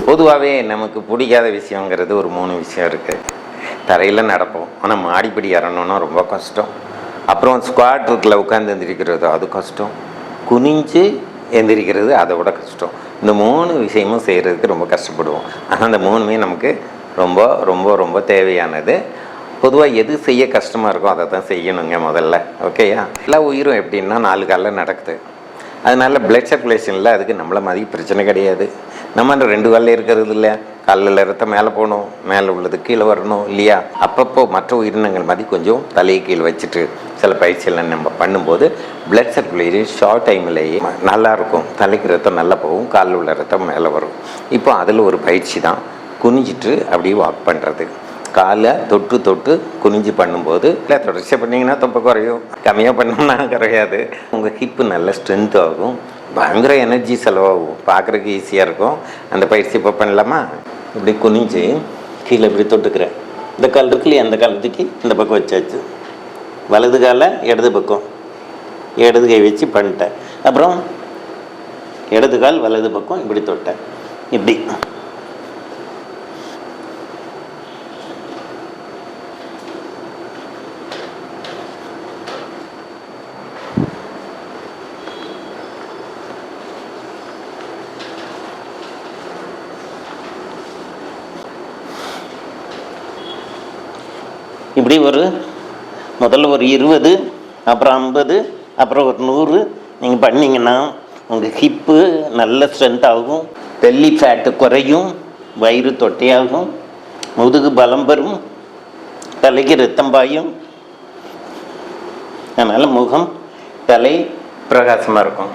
பொதுவாகவே நமக்கு பிடிக்காத விஷயங்கிறது ஒரு 3 விஷயம் இருக்குது. தரையில் நடப்போம், ஆனால் மாடிப்படி ஏறணுன்னா ரொம்ப கஷ்டம். அப்புறம் ஸ்குவாட் இருக்குல்ல, உட்காந்து எந்திரிக்கிறது அது கஷ்டம். குனிஞ்சு எந்திரிக்கிறது அதை விட கஷ்டம். இந்த 3 விஷயமும் செய்கிறதுக்கு ரொம்ப கஷ்டப்படுவோம். ஆனால் அந்த 3மே நமக்கு ரொம்ப ரொம்ப ரொம்ப தேவையானது. பொதுவாக எது செய்ய கஷ்டமாக இருக்கோ அதை தான் செய்யணுங்க முதல்ல. ஓகேயா? எல்லா உயிரும் எப்படின்னா 4 காலில் நடக்குது. அதனால் பிளட் சர்க்குலேஷனில் அதுக்கு நம்மளை மாதிரி பிரச்சனை கிடையாது. நம்ம அந்த 2 காலில் இருக்கிறது இல்லை, காலில் ரத்தம் மேலே போகணும், மேலே உள்ளது கீழே வரணும் இல்லையா? அப்பப்போ மற்ற உயிரினங்கள் மாதிரி கொஞ்சம் தலையை கீழே வச்சுட்டு சில பயிற்சியெல்லாம் நம்ம பண்ணும்போது பிளட் சர்க்குலேஷன் ஷார்ட் டைம்லேயே நல்லாயிருக்கும். தலைக்கு ரத்தம் நல்லா போகும், காலில் உள்ள ரத்தம் மேலே வரும். இப்போ அதில் ஒரு பயிற்சி தான் குனிஞ்சிட்டு அப்படியே வாக் பண்ணுறது. காலை தொட்டு தொட்டு குனிஞ்சு பண்ணும்போது இல்லை தொடர்ச்சியாக பண்ணிங்கன்னா தொப்பை குறையும், கம்மியாக பண்ணோம்னா குறையாது. உங்கள் ஹிப்பு நல்ல ஸ்ட்ரென்த் ஆகும், பயங்கர எனர்ஜி செலவாகும், பார்க்குறதுக்கு ஈஸியாக இருக்கும். அந்த பயிற்சி இப்போ பண்ணலாமா? இப்படி குனிஞ்சு கீழே இப்படி தொட்டுக்கிறேன். இந்த கால் இருக்கு இல்லையா, அந்த கால் தூக்கி இந்த பக்கம் வச்சாச்சு. வலது காலை இடது பக்கம், இடது கை வச்சு பண்ணிட்டேன். அப்புறம் இடது கால் வலது பக்கம் இப்படி தொட்டேன். இப்படி இப்படி முதல்ல ஒரு 20, அப்புறம் 50, அப்புறம் ஒரு 100 நீங்கள் பண்ணிங்கன்னா உங்கள் ஹிப்பு நல்ல ஸ்ட்ரென்த் ஆகும், பெல்லி ஃபேட்டு குறையும், வயிறு தொட்டையாகும், முதுகு பலம் பெறும், தலைக்கு ரத்தம் பாயும். அதனால் முகம் தலை பிரகாசமாக இருக்கும்.